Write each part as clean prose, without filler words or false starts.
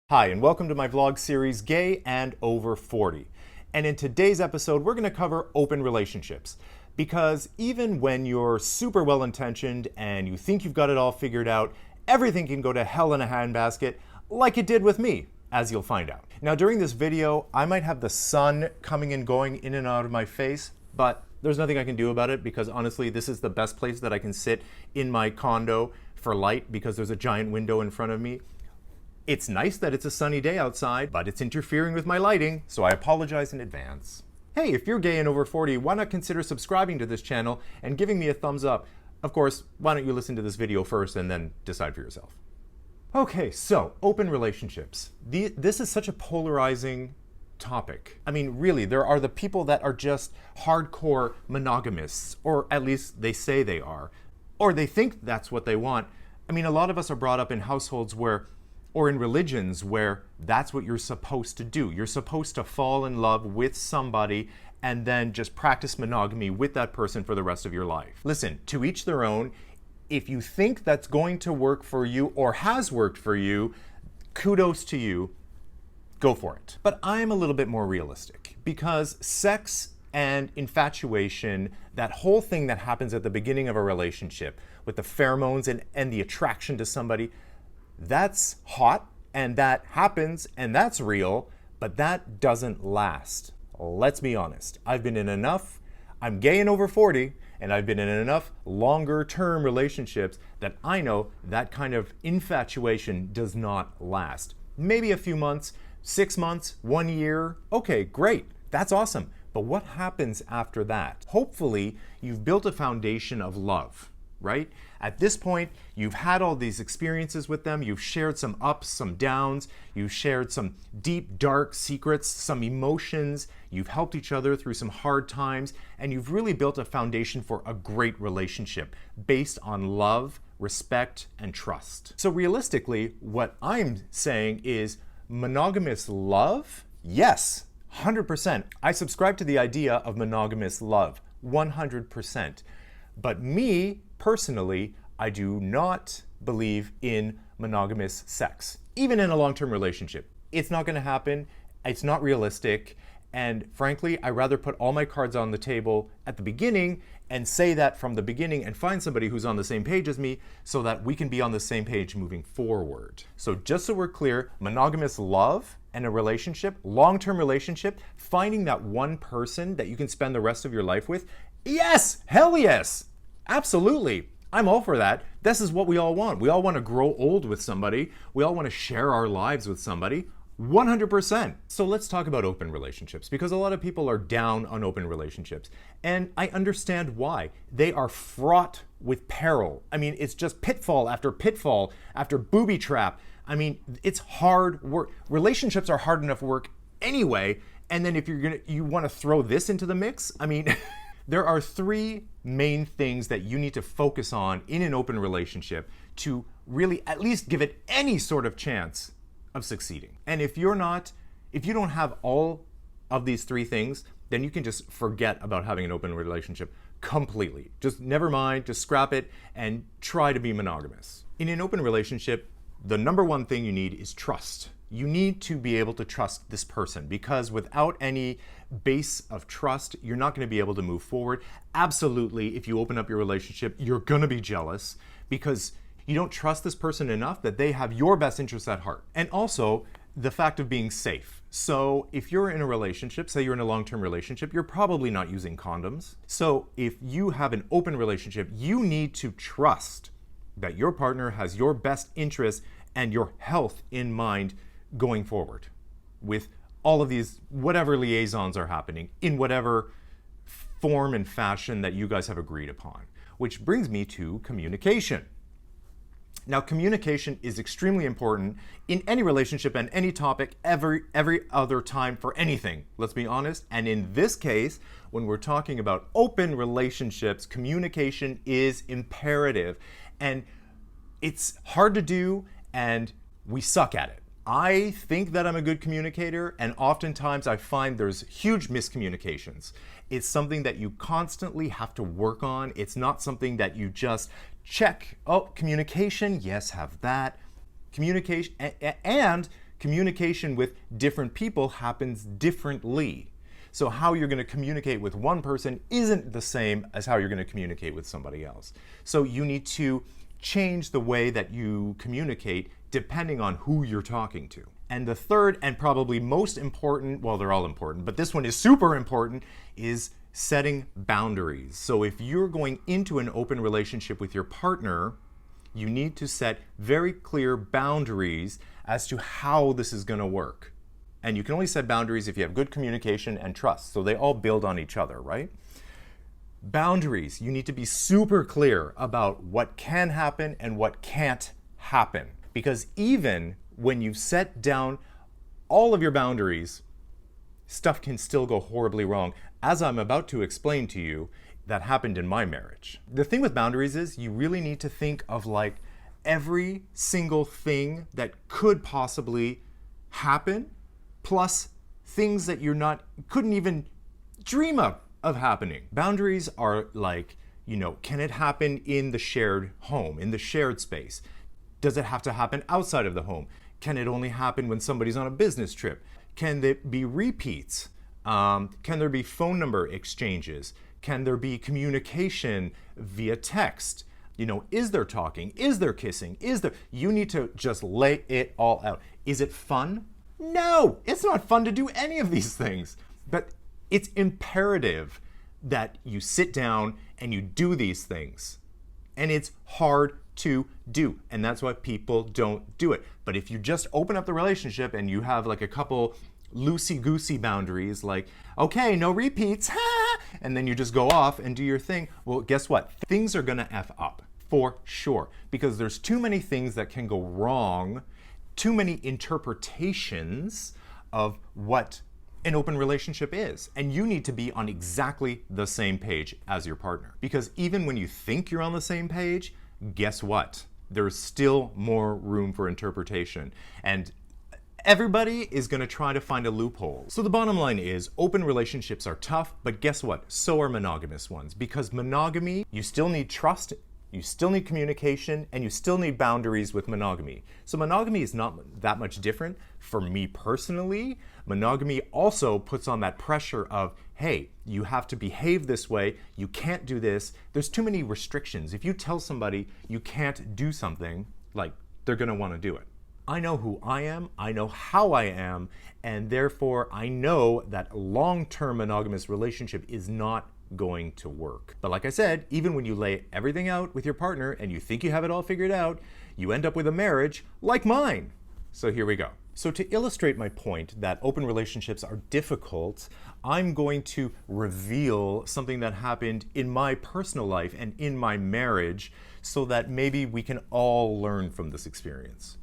Hi, and welcome to my vlog series, Gay and Over 40. And in today's episode, we're gonna cover open relationships. Because even when you're super well-intentioned and you think you've got it all figured out, everything can go to hell in a handbasket, like it did with me, as you'll find out. Now, during this video, I might have the sun coming and going in and out of my face, but there's nothing I can do about it because honestly, this is the best place that I can sit in my condo for light because there's a giant window in front of me. It's nice that it's a sunny day outside, but it's interfering with my lighting, so I apologize in advance. Hey, if you're gay and over 40, why not consider subscribing to this channel and giving me a thumbs up? Of course, why don't you listen to this video first and then decide for yourself. Okay, so open relationships. This is such a polarizing topic. I mean, really, there are the people that are just hardcore monogamists, or at least they say they are, or they think that's what they want. I mean, a lot of us are brought up in households or in religions where that's what you're supposed to do. You're supposed to fall in love with somebody and then just practice monogamy with that person for the rest of your life. Listen, to each their own. If you think that's going to work for you or has worked for you, kudos to you, go for it. But I'm a little bit more realistic because sex and infatuation, that whole thing that happens at the beginning of a relationship with the pheromones and the attraction to somebody, that's hot and that happens and that's real, but that doesn't last. Let's be honest. I've been in enough, I'm gay and over 40, and I've been in enough longer term relationships that I know that kind of infatuation does not last. Maybe a few months, 6 months, 1 year. Okay, great. That's awesome. But what happens after that? Hopefully, you've built a foundation of love, right? At this point, you've had all these experiences with them, you've shared some ups, some downs, you've shared some deep, dark secrets, some emotions, you've helped each other through some hard times, and you've really built a foundation for a great relationship based on love, respect, and trust. So realistically, what I'm saying is monogamous love? Yes, 100%. I subscribe to the idea of monogamous love, 100%. But me, personally, I do not believe in monogamous sex, even in a long-term relationship. It's not gonna happen, it's not realistic, and frankly, I'd rather put all my cards on the table at the beginning and say that from the beginning and find somebody who's on the same page as me so that we can be on the same page moving forward. So just so we're clear, monogamous love and a relationship, long-term relationship, finding that one person that you can spend the rest of your life with, yes, hell yes, absolutely. I'm all for that. This is what we all want. We all want to grow old with somebody. We all want to share our lives with somebody. 100%. So let's talk about open relationships because a lot of people are down on open relationships. And I understand why. They are fraught with peril. I mean, it's just pitfall after booby trap. I mean, it's hard work. Relationships are hard enough work anyway. And then if you want to throw this into the mix, I mean, there are 3 main things that you need to focus on in an open relationship to really at least give it any sort of chance of succeeding. And if you don't have all of these 3 things, then you can just forget about having an open relationship completely. Just never mind, just scrap it and try to be monogamous. In an open relationship, the number one thing you need is trust. You need to be able to trust this person because without any base of trust, you're not going to be able to move forward. Absolutely, if you open up your relationship, you're going to be jealous because you don't trust this person enough that they have your best interests at heart. And also, the fact of being safe. So if you're in a relationship, say you're in a long-term relationship, you're probably not using condoms. So if you have an open relationship, you need to trust that your partner has your best interests and your health in mind going forward with all of these, whatever liaisons are happening in whatever form and fashion that you guys have agreed upon. Which brings me to communication. Now, communication is extremely important in any relationship and any topic every other time for anything, let's be honest. And in this case, when we're talking about open relationships, communication is imperative. And it's hard to do and we suck at it. I think that I'm a good communicator, and oftentimes I find there's huge miscommunications. It's something that you constantly have to work on. It's not something that you just check. Oh, communication, yes, have that. Communication, and communication with different people happens differently. So how you're going to communicate with one person isn't the same as how you're going to communicate with somebody else. So you need to change the way that you communicate depending on who you're talking to. And the third and probably most important, well, they're all important, but this one is super important, is setting boundaries. So if you're going into an open relationship with your partner, you need to set very clear boundaries as to how this is going to work. And you can only set boundaries if you have good communication and trust. So they all build on each other, right? Boundaries, you need to be super clear about what can happen and what can't happen. Because even when you've set down all of your boundaries, stuff can still go horribly wrong. As I'm about to explain to you, that happened in my marriage. The thing with boundaries is you really need to think of like every single thing that could possibly happen, plus things that couldn't even dream of happening. Boundaries are like, can it happen in the shared home, in the shared space? Does it have to happen outside of the home? Can it only happen when somebody's on a business trip? Can there be repeats? Can there be phone number exchanges? Can there be communication via text? Is there talking? Is there kissing? You need to just lay it all out. Is it fun? No, it's not fun to do any of these things. But it's imperative that you sit down and you do these things. And it's hard to do. And that's why people don't do it. But if you just open up the relationship and you have like a couple loosey-goosey boundaries, like, okay, no repeats, and then you just go off and do your thing, well, guess what? Things are gonna F up, for sure. Because there's too many things that can go wrong, too many interpretations of what an open relationship is. And you need to be on exactly the same page as your partner. Because even when you think you're on the same page, guess what? There's still more room for interpretation. And everybody is going to try to find a loophole. So the bottom line is open relationships are tough, but guess what? So are monogamous ones. Because monogamy, you still need trust, you still need communication, and you still need boundaries with monogamy. So monogamy is not that much different. For me personally, monogamy also puts on that pressure of, hey, you have to behave this way, you can't do this. There's too many restrictions. If you tell somebody you can't do something, like, they're going to want to do it. I know who I am, I know how I am, and therefore I know that a long-term monogamous relationship is not going to work. But like I said, even when you lay everything out with your partner and you think you have it all figured out, you end up with a marriage like mine. So here we go. So to illustrate my point that open relationships are difficult, I'm going to reveal something that happened in my personal life and in my marriage so that maybe we can all learn from this experience.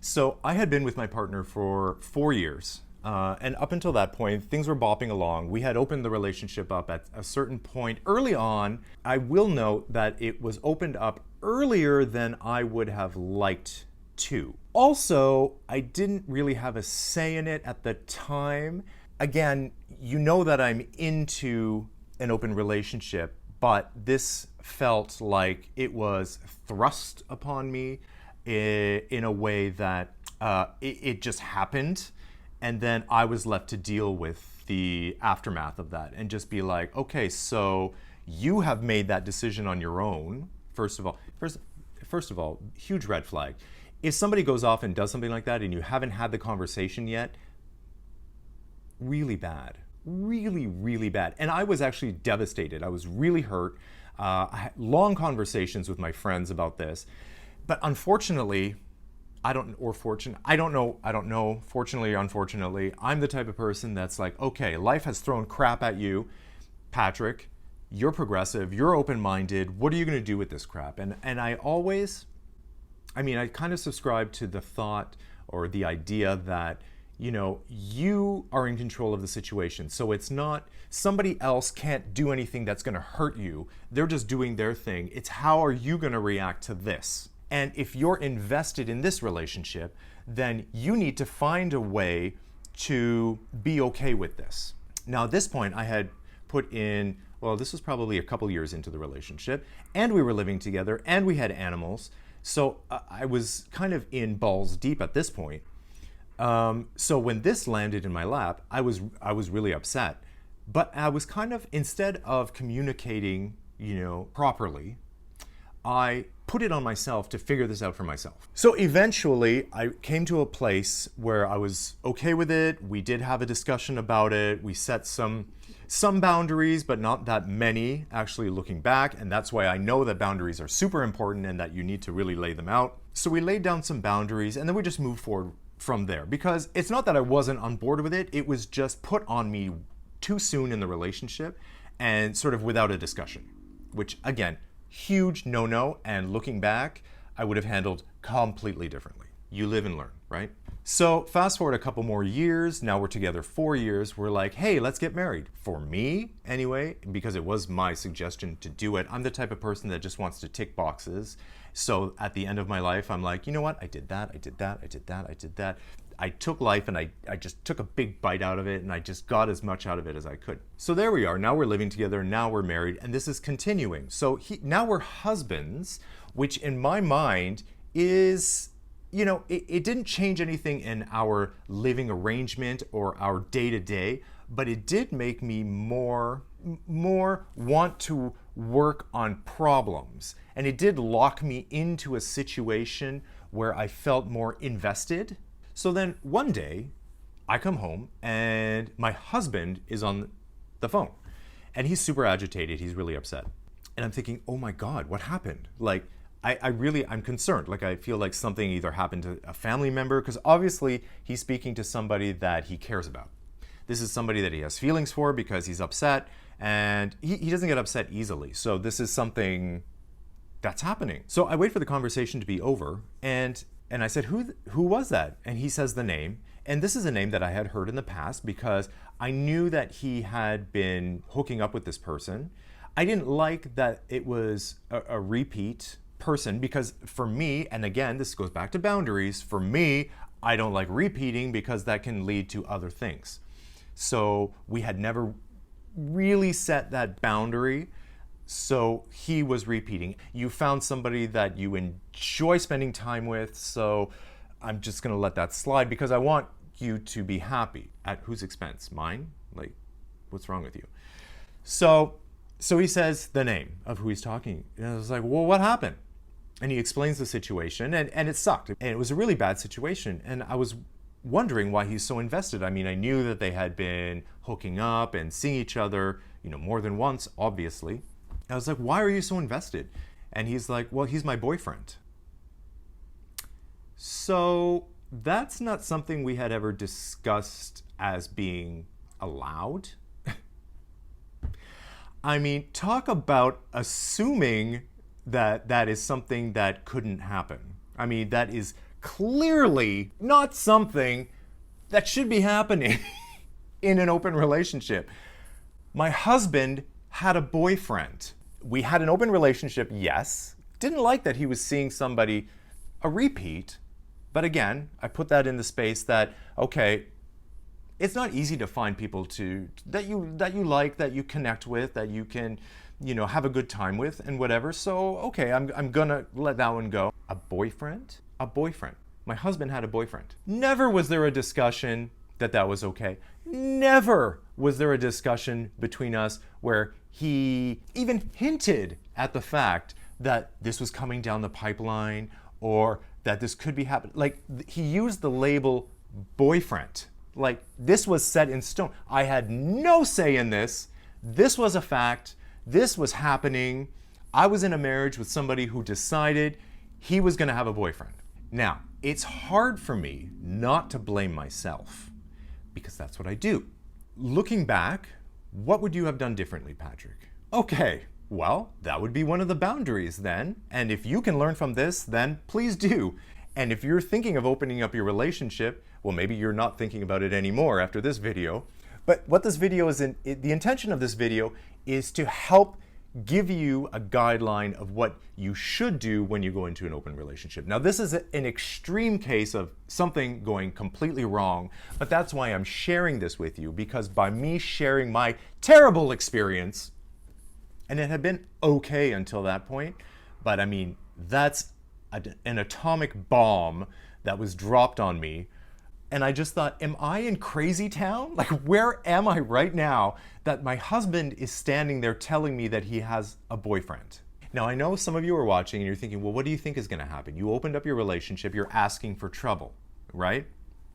So I had been with my partner for 4 years. And up until that point, things were bopping along. We had opened the relationship up at a certain point early on. I will note that it was opened up earlier than I would have liked to. Also, I didn't really have a say in it at the time. Again, you know that I'm into an open relationship, but this felt like it was thrust upon me in a way that it just happened. And then I was left to deal with the aftermath of that and just be like, okay, so you have made that decision on your own. First of all, huge red flag. If somebody goes off and does something like that and you haven't had the conversation yet, really bad, really, really bad. And I was actually devastated. I was really hurt. I had long conversations with my friends about this, but unfortunately, fortunately or unfortunately, I'm the type of person that's like, okay, life has thrown crap at you, Patrick, you're progressive, you're open-minded, what are you gonna do with this crap? And I kind of subscribe to the thought or the idea that, you are in control of the situation. So it's not, somebody else can't do anything that's gonna hurt you. They're just doing their thing. It's how are you gonna react to this? And if you're invested in this relationship, then you need to find a way to be okay with this. Now, at this point, I had put in, well, this was probably a couple years into the relationship, and we were living together, and we had animals. So I was kind of in balls deep at this point. So when this landed in my lap, I was really upset. But I was kind of, instead of communicating, properly, I put it on myself to figure this out for myself. So eventually I came to a place where I was okay with it. We did have a discussion about it. We set some boundaries, but not that many, actually, looking back. And that's why I know that boundaries are super important and that you need to really lay them out. So we laid down some boundaries and then we just moved forward from there, because it's not that I wasn't on board with it. It was just put on me too soon in the relationship and sort of without a discussion, which again, huge no-no. And looking back, I would have handled completely differently. You live and learn, right? So fast forward a couple more years. Now we're together 4 years. We're like, hey, let's get married. For me, anyway, because it was my suggestion to do it. I'm the type of person that just wants to tick boxes. So at the end of my life, I'm like, you know what? I did that, I did that, I did that, I did that. I took life and I just took a big bite out of it, and I just got as much out of it as I could. So there we are. Now we're living together. Now we're married, and this is continuing. So now we're husbands, which in my mind is, it didn't change anything in our living arrangement or our day-to-day, but it did make me more want to work on problems. And it did lock me into a situation where I felt more invested. So then one day I come home and my husband is on the phone and he's super agitated. He's really upset. And I'm thinking, oh my God, what happened? Like, I'm concerned. Like, I feel like something either happened to a family member, because obviously he's speaking to somebody that he cares about. This is somebody that he has feelings for because he's upset, and he doesn't get upset easily. So this is something that's happening. So I wait for the conversation to be over, and I said, who was that? And he says the name. And this is a name that I had heard in the past because I knew that he had been hooking up with this person. I didn't like that it was a repeat person, because for me, and again, this goes back to boundaries, for me, I don't like repeating because that can lead to other things. So we had never really set that boundary. So he was repeating. You found somebody that you enjoy spending time with, so I'm just gonna let that slide because I want you to be happy. At whose expense? Mine? Like, what's wrong with you? So he says the name of who he's talking. And I was like, well, what happened? And he explains the situation, and it sucked. And it was a really bad situation. And I was wondering why he's so invested. I mean, I knew that they had been hooking up and seeing each other, more than once, obviously. I was like, why are you so invested? And he's like, well, he's my boyfriend. So that's not something we had ever discussed as being allowed. I mean, talk about assuming that that is something that couldn't happen. I mean, that is clearly not something that should be happening in an open relationship. My husband had a boyfriend. We had an open relationship, yes. Didn't like that he was seeing somebody, a repeat. But again, I put that in the space that, okay, it's not easy to find people that you like, that you connect with, that you can, have a good time with and whatever. So, okay, I'm gonna let that one go. A boyfriend? A boyfriend. My husband had a boyfriend. Never was there a discussion that was okay. Never was there a discussion between us where he even hinted at the fact that this was coming down the pipeline or that this could be happening. Like, he used the label boyfriend. Like, this was set in stone. I had no say in this. This was a fact. This was happening. I was in a marriage with somebody who decided he was going to have a boyfriend. Now, it's hard for me not to blame myself because that's what I do. Looking back, what would you have done differently, Patrick? Okay, well, that would be one of the boundaries then. And if you can learn from this, then please do. And if you're thinking of opening up your relationship, well, maybe you're not thinking about it anymore after this video. But what this video is the intention of this video is to help give you a guideline of what you should do when you go into an open relationship. Now, this is an extreme case of something going completely wrong, but that's why I'm sharing this with you, because by me sharing my terrible experience, and it had been okay until that point, but I mean, that's an atomic bomb that was dropped on me. And I just thought, am I in crazy town? Like, where am I right now that my husband is standing there telling me that he has a boyfriend? Now, I know some of you are watching and you're thinking, well, what do you think is going to happen? You opened up your relationship, you're asking for trouble, right?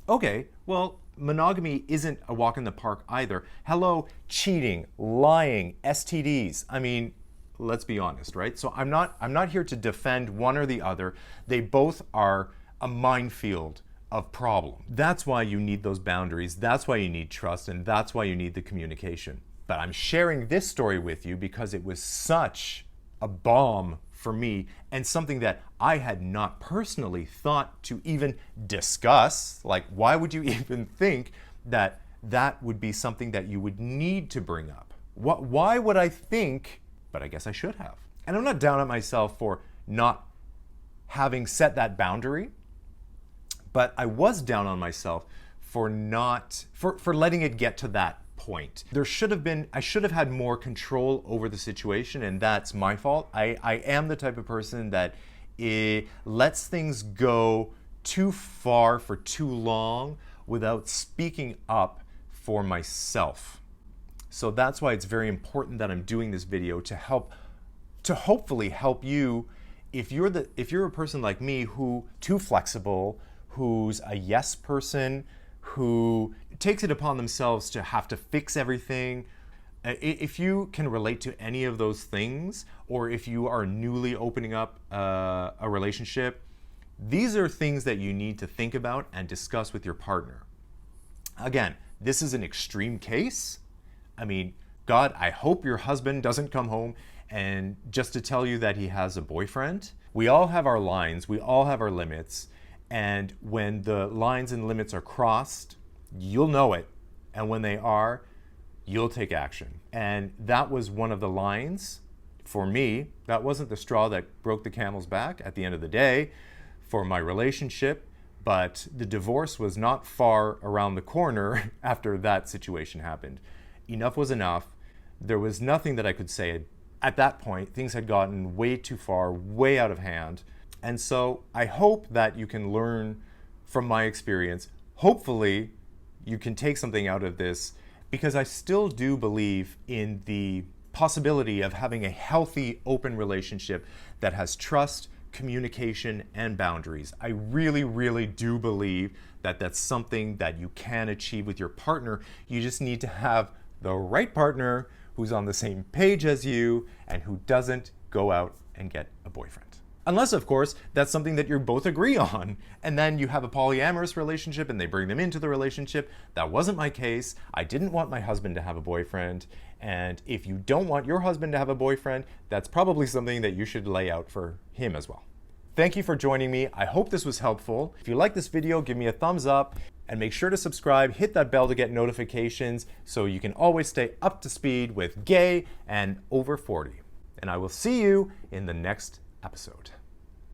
Okay, well, monogamy isn't a walk in the park either. Hello, cheating, lying, STDs. I mean, let's be honest, right? So I'm not here to defend one or the other. They both are a minefield of problem. That's why you need those boundaries. That's why you need trust, and that's why you need the communication. But I'm sharing this story with you because it was such a bomb for me and something that I had not personally thought to even discuss. Like, why would you even think that that would be something that you would need to bring up? Why would I think, but I guess I should have. And I'm not down at myself for not having set that boundary, but I was down on myself for letting it get to that point. I should have had more control over the situation, and that's my fault. I am the type of person that lets things go too far for too long without speaking up for myself. So that's why it's very important that I'm doing this video to hopefully help you if you're a person like me who too flexible, who's a yes person, who takes it upon themselves to have to fix everything. If you can relate to any of those things, or if you are newly opening up a relationship, these are things that you need to think about and discuss with your partner. Again, this is an extreme case. I mean, God, I hope your husband doesn't come home and just to tell you that he has a boyfriend. We all have our lines, we all have our limits. And when the lines and limits are crossed, you'll know it. And when they are, you'll take action. And that was one of the lines for me. That wasn't the straw that broke the camel's back at the end of the day for my relationship, but the divorce was not far around the corner after that situation happened. Enough was enough. There was nothing that I could say. At that point, things had gotten way too far, way out of hand. And so I hope that you can learn from my experience. Hopefully, you can take something out of this, because I still do believe in the possibility of having a healthy, open relationship that has trust, communication, and boundaries. I really, really do believe that that's something that you can achieve with your partner. You just need to have the right partner who's on the same page as you and who doesn't go out and get a boyfriend. Unless, of course, that's something that you both agree on, and then you have a polyamorous relationship and they bring them into the relationship. That wasn't my case. I didn't want my husband to have a boyfriend, and if you don't want your husband to have a boyfriend, that's probably something that you should lay out for him as well. Thank you for joining me. I hope this was helpful. If you like this video, give me a thumbs up, and make sure to subscribe, hit that bell to get notifications so you can always stay up to speed with gay and over 40. And I will see you in the next episode.